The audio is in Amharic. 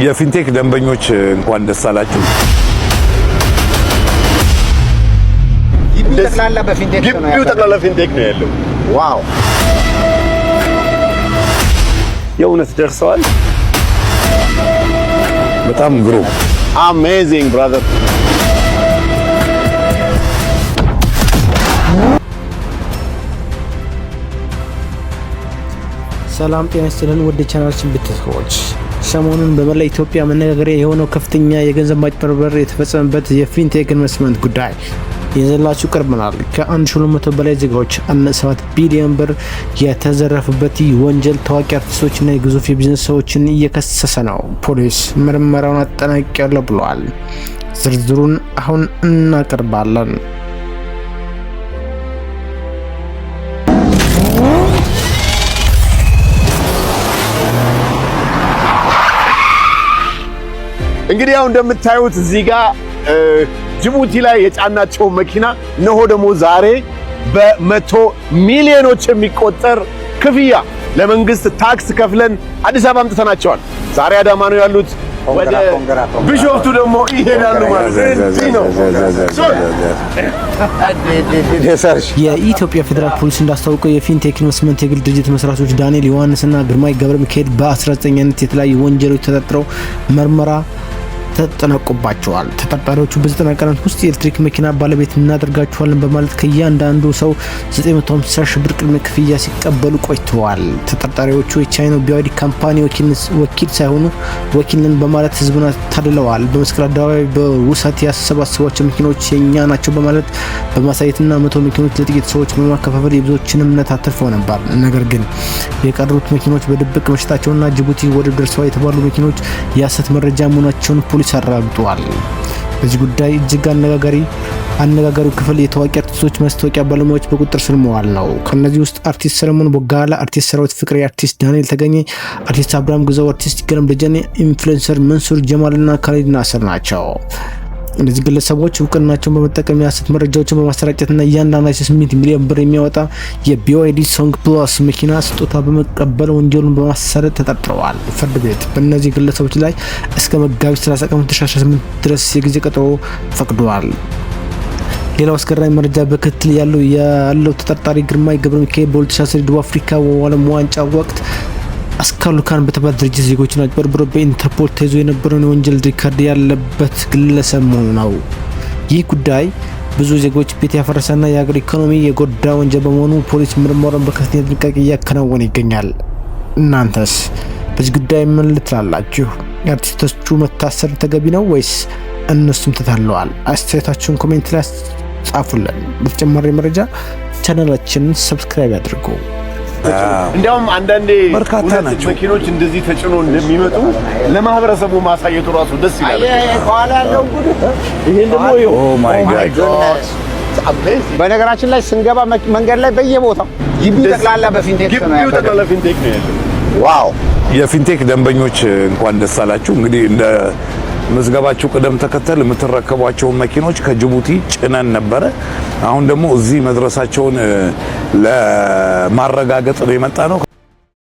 የፊንቴክ ደንበኞች እንኳን ደስ አላችሁ። ጠቅላላ በፊንቴክ ነው ያለው። ጠቅላላ ፊንቴክ ነው ያለው። ዋው የእውነት ደርሰዋል። በጣም ግሩም አሜዚንግ ብራዘር። ሰላም ጤና ይስጥልን ውድ ቻናላችን ቤተሰቦች፣ ሰሞኑን በመላ ኢትዮጵያ መነጋገሪያ የሆነው ከፍተኛ የገንዘብ ማጭበርበር የተፈጸመበት የፊንቴክ ኢንቨስትመንት ጉዳይ ይዘንላችሁ ቀርበናል። ከ1200 በላይ ዜጋዎች 7 ቢሊዮን ብር የተዘረፈበት ወንጀል ታዋቂ አርቲስቶችና የግዙፍ የቢዝነስ ሰዎችን እየከሰሰ ነው። ፖሊስ ምርመራውን አጠናቅቄያለሁ ብሏል። ዝርዝሩን አሁን እናቀርባለን። እንግዲህ ያው እንደምታዩት እዚህ ጋር ጅቡቲ ላይ የጫናቸው መኪና እነሆ ደግሞ ዛሬ በ100 ሚሊዮኖች የሚቆጠር ክፍያ ለመንግስት ታክስ ከፍለን አዲስ አበባ አምጥተናቸዋል። ዛሬ አዳማ ነው ያሉት፣ ወደ ቢሾፍቱ ደግሞ ይሄዳሉ ማለት ነው። የኢትዮጵያ ፌዴራል ፖሊስ እንዳስታወቀው የፊንቴክ ኢንቨስትመንት የግል ድርጅት መስራቾች ዳንኤል ዮሐንስና ግርማይ ገብረ ሚካኤል በ19 የተለያዩ ወንጀሎች ተጠርጥረው ምርመራ ተጠናቆባቸዋል። ተጠርጣሪዎቹ በ90 ቀናት ውስጥ የኤሌክትሪክ መኪና ባለቤት እናደርጋቸዋለን በማለት ከእያንዳንዱ ሰው 950 ሺህ ብር ቅድመ ክፍያ ሲቀበሉ ቆይተዋል። ተጠርጣሪዎቹ የቻይናው ቢዋይዲ ካምፓኒ ወኪል ሳይሆኑ ወኪልን በማለት ህዝቡን አታልለዋል። በመስቀል አደባባይ በውሰት ያሰባሰቧቸው መኪኖች የኛ ናቸው በማለት በማሳየትና 100 መኪኖች ለጥቂት ሰዎች በማከፋፈል የብዙዎችን እምነት አትርፈው ነበር። ነገር ግን የቀሩት መኪኖች በድብቅ መሸጣቸውና ጅቡቲ ወደብ ደርሰዋል የተባሉ መኪኖች የሐሰት መረጃ መሆናቸውን ፖሊስ አረጋግጧል። በዚህ ጉዳይ እጅግ አነጋጋሪው ክፍል የታዋቂ አርቲስቶች ማስታወቂያ ባለሙያዎች በቁጥጥር ስር መዋል ነው። ከነዚህ ውስጥ አርቲስት ሰለሞን ቦጋላ፣ አርቲስት ሰራዊት ፍቅሬ፣ አርቲስት ዳንኤል ተገኘ፣ አርቲስት አብርሃም ግዛው፣ አርቲስት ገለም ደጀኔ፣ ኢንፍሉዌንሰር መንሱር ጀማልና ካሊድ ናስር ናቸው። እነዚህ ግለሰቦች እውቅናቸውን በመጠቀም የሐሰት መረጃዎችን በማሰራጨትና እያንዳንዳቸው 8 ሚሊዮን ብር የሚያወጣ የቢዋይዲ ሶንግ ፕላስ መኪና ስጦታ በመቀበል ወንጀሉን በማሰረት ተጠርጥረዋል። ፍርድ ቤት በእነዚህ ግለሰቦች ላይ እስከ መጋቢት 30 ቀን 2018 ድረስ የጊዜ ቀጠሮ ፈቅዷል። ሌላው አስገራሚ መረጃ በክትል ያለው ተጠርጣሪ ግርማይ ገብረ ሚካኤል በ2010 ደቡብ አፍሪካ የዓለም ዋንጫ ወቅት አስካሉካን በተባለ ድርጅት ዜጎችን አጭበርብሮ በኢንተርፖል ተይዞ የነበረውን የወንጀል ሪካርድ ያለበት ግለሰብ መሆኑ ነው። ይህ ጉዳይ ብዙ ዜጎች ቤት ያፈረሰና የሀገር ኢኮኖሚ የጎዳ ወንጀል በመሆኑ ፖሊስ ምርመራውን በከፍተኛ ጥንቃቄ እያከናወነ ይገኛል። እናንተስ በዚህ ጉዳይ ምን ልትላላችሁ? የአርቲስቶቹ መታሰር ተገቢ ነው ወይስ እነሱም ተታለዋል? አስተያየታችሁን ኮሜንት ላይ ጻፉልን። በተጨማሪ መረጃ ቻናላችንን ሰብስክራይብ ያድርጉ። እንዲያውም አንዳንዴ በርካታ ናቸው መኪኖች እንደዚህ ተጭኖ እንደሚመጡ ለማህበረሰቡ ማሳየቱ ራሱ ደስ ይላል። ይሄን ደግሞ ኦ ማይ ጋድ በነገራችን ላይ ስንገባ መንገድ ላይ በየቦታው ግቢው ጠቅላላ በፊንቴክ ነው ያለው። ዋው የፊንቴክ ደንበኞች እንኳን ደስ አላችሁ። እንግዲህ እንደ መዝገባችሁ ቅደም ተከተል የምትረከቧቸው መኪኖች ከጅቡቲ ጭነን ነበረ። አሁን ደግሞ እዚህ መድረሳቸውን ለማረጋገጥ ነው የመጣ ነው።